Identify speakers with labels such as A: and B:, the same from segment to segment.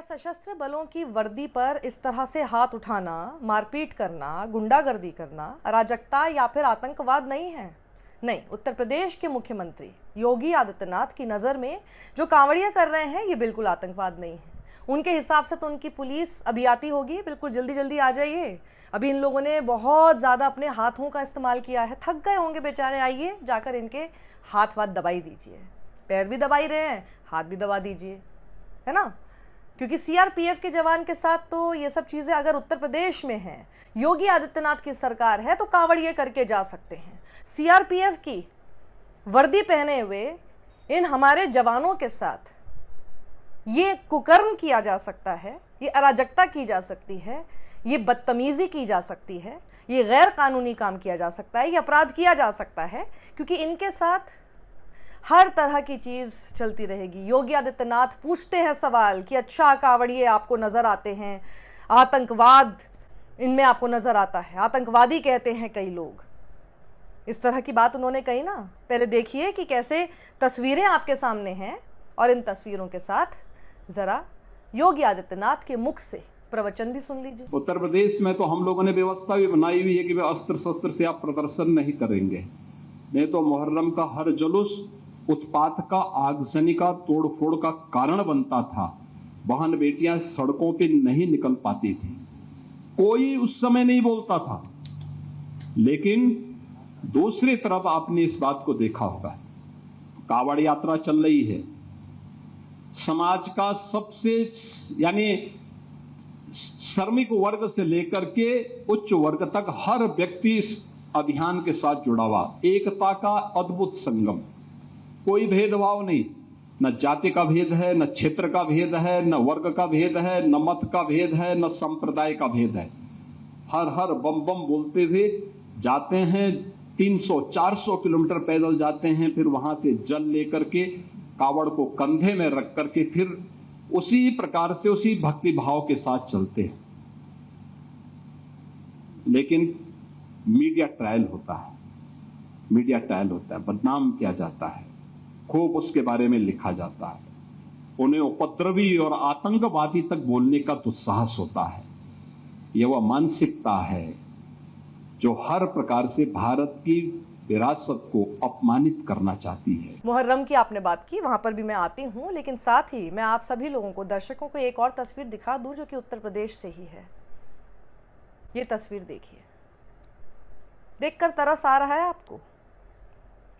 A: सशस्त्र बलों की वर्दी पर इस तरह से हाथ उठाना, मारपीट करना, गुंडागर्दी करना अराजकता या फिर आतंकवाद नहीं है? नहीं, उत्तर प्रदेश के मुख्यमंत्री योगी आदित्यनाथ की नज़र में जो कांवड़िया कर रहे हैं ये बिल्कुल आतंकवाद नहीं है। उनके हिसाब से तो उनकी पुलिस अभी आती होगी, बिल्कुल जल्दी जल्दी आ जाइए। अभी इन लोगों ने बहुत ज़्यादा अपने हाथों का इस्तेमाल किया है, थक गए होंगे बेचारे। आइए जाकर इनके हाथ वाथ दबाई दीजिए, पैर भी दबाई रहे हैं, हाथ भी दबा दीजिए, है ना। क्योंकि सीआरपीएफ के जवान के साथ तो ये सब चीज़ें अगर उत्तर प्रदेश में हैं, योगी आदित्यनाथ की सरकार है, तो कांवड़िए करके जा सकते हैं। सीआरपीएफ की वर्दी पहने हुए इन हमारे जवानों के साथ ये कुकर्म किया जा सकता है, ये अराजकता की जा सकती है, ये बदतमीजी की जा सकती है, ये गैर कानूनी काम किया जा सकता है, ये अपराध किया जा सकता है, क्योंकि इनके साथ हर तरह की चीज़ चलती रहेगी। योगी आदित्यनाथ पूछते हैं सवाल कि अच्छा कांवड़िए आपको नज़र आते हैं, आतंकवाद इनमें आपको नज़र आता है, आतंकवादी कहते हैं कई लोग। इस तरह की बात उन्होंने कही ना। पहले देखिए कि कैसे तस्वीरें आपके सामने हैं और इन तस्वीरों के साथ ज़रा योगी आदित्यनाथ के मुख से प्रवचन भी सुन लीजिए।
B: उत्तर प्रदेश में तो हम लोगों ने व्यवस्था भी बनाई हुई है कि वे अस्त्र शस्त्र से आप प्रदर्शन नहीं करेंगे। नहीं तो मुहर्रम का हर जुलूस उत्पात का, आगजनी का, तोड़फोड़ का कारण बनता था। बहन बेटियां सड़कों पे नहीं निकल पाती थी, कोई उस समय नहीं बोलता था। लेकिन दूसरी तरफ आपने इस बात को देखा होगा, कांवड़ यात्रा चल रही है, समाज का सबसे यानी श्रमिक वर्ग से लेकर के उच्च वर्ग तक हर व्यक्ति इस अभियान के साथ जुड़ा हुआ। एकता का अद्भुत संगम, कोई भेदभाव नहीं, न जाति का भेद है, न क्षेत्र का भेद है, न वर्ग का भेद है, न मत का भेद है, न संप्रदाय का भेद है। हर हर बम बम बोलते हुए जाते हैं, 300-400 किलोमीटर पैदल जाते हैं, फिर वहां से जल लेकर के कावड़ को कंधे में रख करके फिर उसी प्रकार से उसी भक्ति भाव के साथ चलते हैं। लेकिन मीडिया ट्रायल होता है, मीडिया ट्रायल होता है, बदनाम किया जाता है, खूब उसके बारे में लिखा जाता है, उन्हें उपद्रवी और आतंकवादी तक बोलने का दुस्साहस होता है। यह वह मानसिकता है जो हर प्रकार से भारत की विरासत को अपमानित करना चाहती है।
A: मुहर्रम की आपने बात की, वहां पर भी मैं आती हूं, लेकिन साथ ही मैं आप सभी लोगों को, दर्शकों को एक और तस्वीर दिखा दूं जो कि उत्तर प्रदेश से ही है। ये तस्वीर देखिए, देखकर तरस आ रहा है आपको।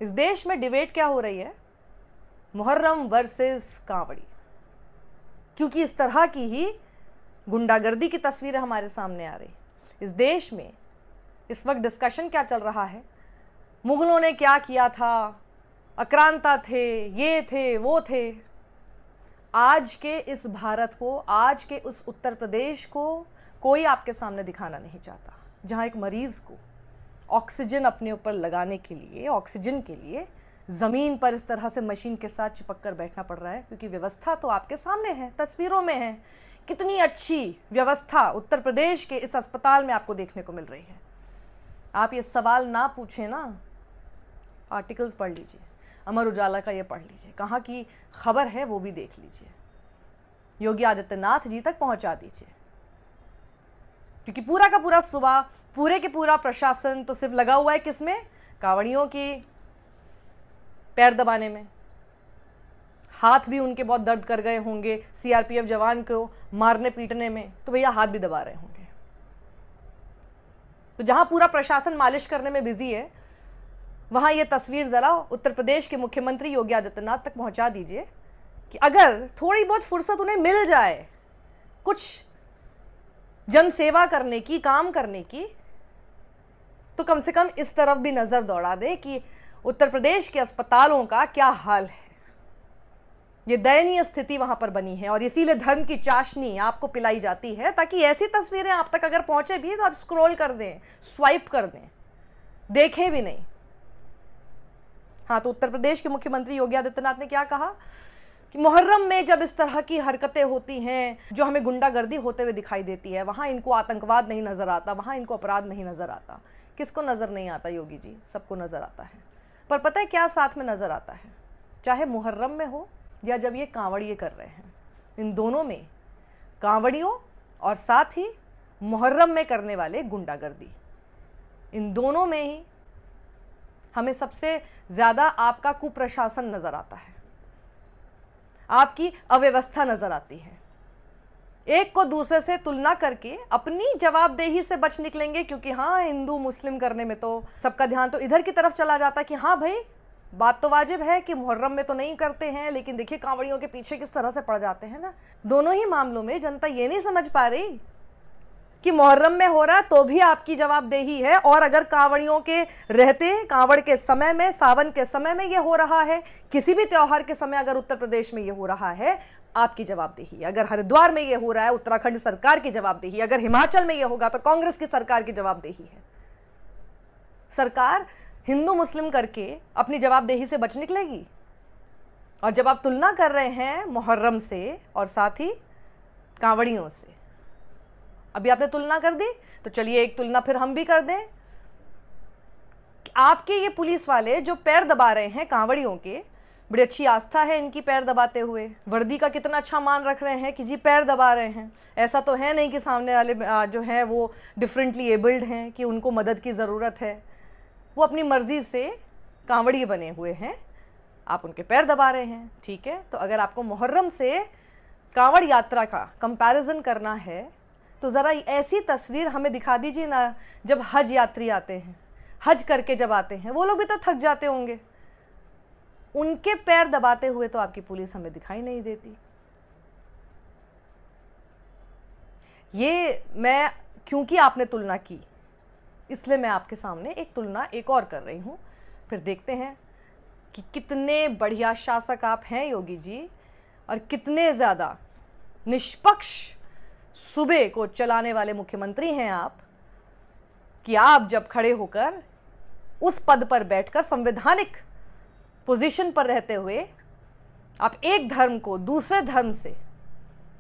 A: इस देश में डिबेट क्या हो रही है? मुहर्रम वर्सेस कांवड़ी। क्योंकि इस तरह की ही गुंडागर्दी की तस्वीरें हमारे सामने आ रही। इस देश में इस वक्त डिस्कशन क्या चल रहा है? मुगलों ने क्या किया था, आक्रांता थे, ये थे, वो थे। आज के इस भारत को, आज के उस उत्तर प्रदेश को कोई आपके सामने दिखाना नहीं चाहता, जहां एक मरीज को ऑक्सीजन अपने ऊपर लगाने के लिए, ऑक्सीजन के लिए ज़मीन पर इस तरह से मशीन के साथ चिपक कर बैठना पड़ रहा है। क्योंकि व्यवस्था तो आपके सामने है, तस्वीरों में है। कितनी अच्छी व्यवस्था उत्तर प्रदेश के इस अस्पताल में आपको देखने को मिल रही है। आप ये सवाल ना पूछें ना, आर्टिकल्स पढ़ लीजिए, अमर उजाला का ये पढ़ लीजिए, कहाँ की खबर है वो भी देख लीजिए, योगी आदित्यनाथ जी तक पहुंचा दीजिए। क्योंकि पूरा का पूरा सुबह, पूरे के पूरा प्रशासन तो सिर्फ लगा हुआ है किसमें? कांवड़ियों की पैर दबाने में। हाथ भी उनके बहुत दर्द कर गए होंगे सीआरपीएफ जवान को मारने पीटने में, तो भैया हाथ भी दबा रहे होंगे। तो जहां पूरा प्रशासन मालिश करने में बिजी है, वहां ये तस्वीर जरा उत्तर प्रदेश के मुख्यमंत्री योगी आदित्यनाथ तक पहुंचा दीजिए कि अगर थोड़ी बहुत फुर्सत उन्हें मिल जाए कुछ जन सेवा करने की, काम करने की, तो कम से कम इस तरफ भी नजर दौड़ा दे कि उत्तर प्रदेश के अस्पतालों का क्या हाल है। ये दयनीय स्थिति वहां पर बनी है और इसीलिए धर्म की चाशनी आपको पिलाई जाती है, ताकि ऐसी तस्वीरें आप तक अगर पहुंचे भी तो आप स्क्रॉल कर दें, स्वाइप कर दें, देखें भी नहीं। हाँ, तो उत्तर प्रदेश के मुख्यमंत्री योगी आदित्यनाथ ने क्या कहा कि मुहर्रम में जब इस तरह की हरकतें होती हैं, जो हमें गुंडागर्दी होते हुए दिखाई देती है, वहां इनको आतंकवाद नहीं नजर आता, वहां इनको अपराध नहीं नजर आता। किसको नजर नहीं आता योगी जी? सबको नजर आता है। पर पता है क्या साथ में नजर आता है? चाहे मुहर्रम में हो या जब ये कांवड़िए कर रहे हैं, इन दोनों में कांवड़ियों और साथ ही मुहर्रम में करने वाले गुंडागर्दी, इन दोनों में ही हमें सबसे ज़्यादा आपका कुप्रशासन नज़र आता है, आपकी अव्यवस्था नज़र आती है। एक को दूसरे से तुलना करके अपनी जवाबदेही से बच निकलेंगे, क्योंकि हाँ, हिंदू मुस्लिम करने में तो सबका ध्यान तो इधर की तरफ चला जाता है कि हाँ भाई, बात तो वाजिब है कि मुहर्रम में तो नहीं करते हैं, लेकिन देखिए कांवड़ियों के पीछे किस तरह से पड़ जाते हैं ना। दोनों ही मामलों में जनता ये नहीं समझ पा रही कि मुहर्रम में हो रहा तो भी आपकी जवाबदेही है, और अगर कांवड़ियों के रहते, कांवड़ के समय में, सावन के समय में ये हो रहा है, किसी भी त्योहार के समय अगर उत्तर प्रदेश में ये हो रहा है, आपकी जवाबदेही। अगर हरिद्वार में ये हो रहा है, उत्तराखंड सरकार की जवाबदेही। अगर हिमाचल में ये होगा तो कांग्रेस की सरकार की जवाबदेही है। सरकार हिंदू मुस्लिम करके अपनी जवाबदेही से बच निकलेगी। और जब आप तुलना कर रहे हैं मुहर्रम से और साथ ही कांवड़ियों से, अभी आपने तुलना कर दी, तो चलिए एक तुलना फिर हम भी कर दें। आपके ये पुलिस वाले जो पैर दबा रहे हैं कांवड़ियों के, बड़ी अच्छी आस्था है इनकी पैर दबाते हुए, वर्दी का कितना अच्छा मान रख रहे हैं कि जी पैर दबा रहे हैं। ऐसा तो है नहीं कि सामने वाले जो हैं वो डिफरेंटली एबल्ड हैं, कि उनको मदद की ज़रूरत है। वो अपनी मर्जी से कांवड़ी बने हुए हैं, आप उनके पैर दबा रहे हैं, ठीक है। तो अगर आपको मुहर्रम से कांवड़ यात्रा का कंपैरिजन करना है तो ज़रा ऐसी तस्वीर हमें दिखा दीजिए ना, जब हज यात्री आते हैं, हज करके जब आते हैं, वो लोग भी तो थक जाते होंगे, उनके पैर दबाते हुए तो आपकी पुलिस हमें दिखाई नहीं देती। ये मैं, क्योंकि आपने तुलना की, इसलिए मैं आपके सामने एक तुलना एक और कर रही हूँ। फिर देखते हैं कि कितने बढ़िया शासक आप हैं योगी जी, और कितने ज़्यादा निष्पक्ष सूबे को चलाने वाले मुख्यमंत्री हैं आप, कि आप जब खड़े होकर उस पद पर बैठकर संवैधानिक पोजीशन पर रहते हुए आप एक धर्म को दूसरे धर्म से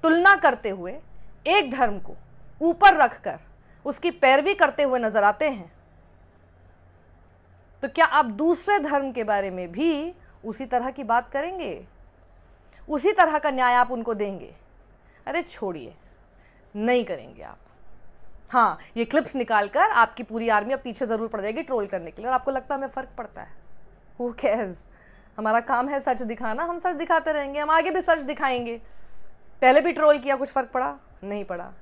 A: तुलना करते हुए, एक धर्म को ऊपर रखकर उसकी पैरवी करते हुए नजर आते हैं, तो क्या आप दूसरे धर्म के बारे में भी उसी तरह की बात करेंगे? उसी तरह का न्याय आप उनको देंगे? अरे छोड़िए, नहीं करेंगे आप। हाँ, ये क्लिप्स निकालकर आपकी पूरी आर्मी अब पीछे ज़रूर पड़ जाएगी ट्रोल करने के लिए, और आपको लगता है हमें फ़र्क पड़ता है? Who cares? हमारा काम है सच दिखाना, हम सच दिखाते रहेंगे, हम आगे भी सच दिखाएंगे। पहले भी ट्रोल किया, कुछ फ़र्क पड़ा? नहीं पड़ा।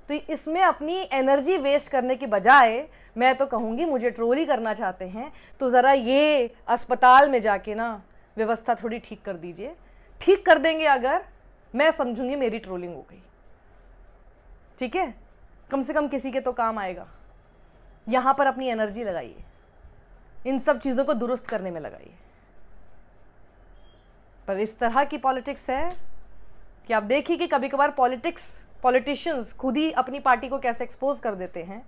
A: तो इसमें अपनी एनर्जी वेस्ट करने की बजाय मैं तो कहूँगी, मुझे ट्रोल ही करना चाहते हैं तो ज़रा ये अस्पताल में जाके ना व्यवस्था थोड़ी ठीक कर दीजिए। ठीक कर देंगे अगर, मैं समझूंगी मेरी ट्रोलिंग हो गई, ठीक है। कम से कम किसी के तो काम आएगा। यहाँ पर अपनी एनर्जी लगाइए, इन सब चीज़ों को दुरुस्त करने में लगाइए। पर इस तरह की पॉलिटिक्स है कि आप देखिए कि कभी कभार पॉलिटिशियंस खुद ही अपनी पार्टी को कैसे एक्सपोज कर देते हैं।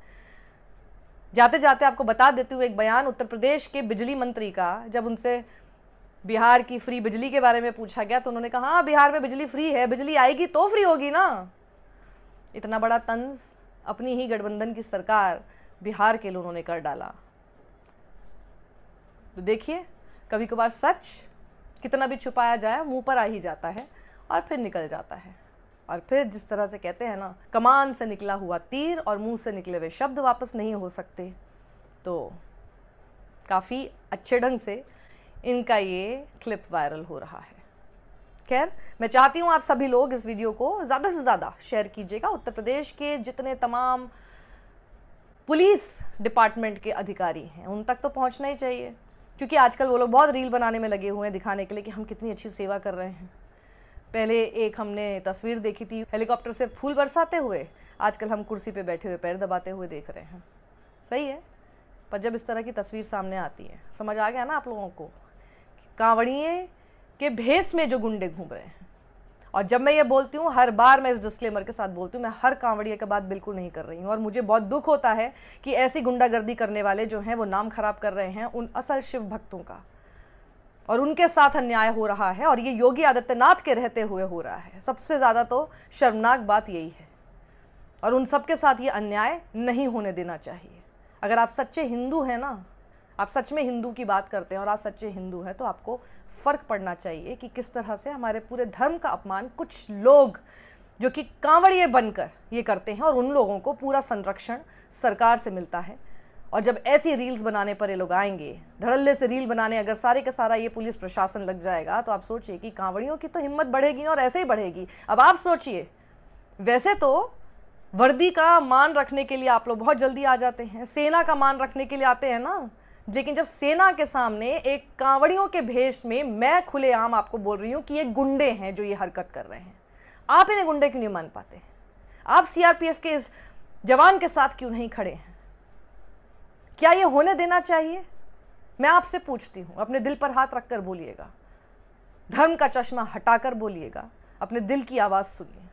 A: जाते जाते आपको बता देती हूँ एक बयान उत्तर प्रदेश के बिजली मंत्री का, जब उनसे बिहार की फ्री बिजली के बारे में पूछा गया तो उन्होंने कहा हाँ, बिहार में बिजली फ्री है, बिजली आएगी तो फ्री होगी ना। इतना बड़ा तंज अपनी ही गठबंधन की सरकार बिहार के लिए उन्होंने कर डाला। तो देखिए, कभी कभार सच कितना भी छुपाया जाए मुंह पर आ ही जाता है और फिर निकल जाता है। और फिर जिस तरह से कहते हैं ना, कमान से निकला हुआ तीर और मुंह से निकले हुए शब्द वापस नहीं हो सकते। तो काफ़ी अच्छे ढंग से इनका ये क्लिप वायरल हो रहा है। खैर, मैं चाहती हूँ आप सभी लोग इस वीडियो को ज़्यादा से ज़्यादा शेयर कीजिएगा। उत्तर प्रदेश के जितने तमाम पुलिस डिपार्टमेंट के अधिकारी हैं उन तक तो पहुँचना ही चाहिए, क्योंकि आजकल वो लोग बहुत रील बनाने में लगे हुए हैं दिखाने के लिए कि हम कितनी अच्छी सेवा कर रहे हैं। पहले एक हमने तस्वीर देखी थी हेलीकॉप्टर से फूल बरसाते हुए, आजकल हम कुर्सी पे बैठे हुए पैर दबाते हुए देख रहे हैं। सही है, पर जब इस तरह की तस्वीर सामने आती है, समझ आ गया ना आप लोगों को, कांवड़िए के भेष में जो गुंडे घूम रहे हैं। और जब मैं ये बोलती हूँ, हर बार मैं इस डिस्क्लेमर के साथ बोलती हूँ, मैं हर कांवड़िए की बात बिल्कुल नहीं कर रही हूँ। और मुझे बहुत दुख होता है कि ऐसी गुंडागर्दी करने वाले जो हैं वो नाम खराब कर रहे हैं उन असल शिव भक्तों का, और उनके साथ अन्याय हो रहा है। और ये योगी आदित्यनाथ के रहते हुए हो रहा है। सबसे ज़्यादा तो शर्मनाक बात यही है, और उन सबके साथ ये अन्याय नहीं होने देना चाहिए। अगर आप सच्चे हिंदू हैं ना, आप सच में हिंदू की बात करते हैं और आप सच्चे हिंदू हैं, तो आपको फ़र्क पड़ना चाहिए कि किस तरह से हमारे पूरे धर्म का अपमान कुछ लोग जो कि कांवड़िए बनकर ये करते हैं और उन लोगों को पूरा संरक्षण सरकार से मिलता है। और जब ऐसी रील्स बनाने पर ये लोग आएंगे, धड़ल्ले से रील बनाने, अगर सारे का सारा ये पुलिस प्रशासन लग जाएगा तो आप सोचिए कि कांवड़ियों की तो हिम्मत बढ़ेगी और ऐसे ही बढ़ेगी। अब आप सोचिए, वैसे तो वर्दी का मान रखने के लिए आप लोग बहुत जल्दी आ जाते हैं, सेना का मान रखने के लिए आते हैं ना, लेकिन जब सेना के सामने एक कांवड़ियों के भेष में मैं खुलेआम आपको बोल रही हूं कि ये गुंडे हैं जो ये हरकत कर रहे हैं, आप इन्हें गुंडे क्यों नहीं मान पाते? आप सीआरपीएफ के इस जवान के साथ क्यों नहीं खड़े हैं? क्या ये होने देना चाहिए? मैं आपसे पूछती हूं, अपने दिल पर हाथ रखकर बोलिएगा, धर्म का चश्मा हटाकर बोलिएगा, अपने दिल की आवाज सुनिए।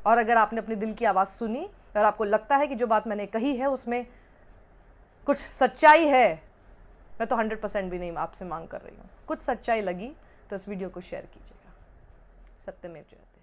A: और अगर आपने अपने दिल की आवाज सुनी और आपको लगता है कि जो बात मैंने कही है उसमें कुछ सच्चाई है, मैं तो 100% भी नहीं आपसे मांग कर रही हूं, कुछ सच्चाई लगी तो इस वीडियो को शेयर कीजिएगा। सत्यमेव जयते।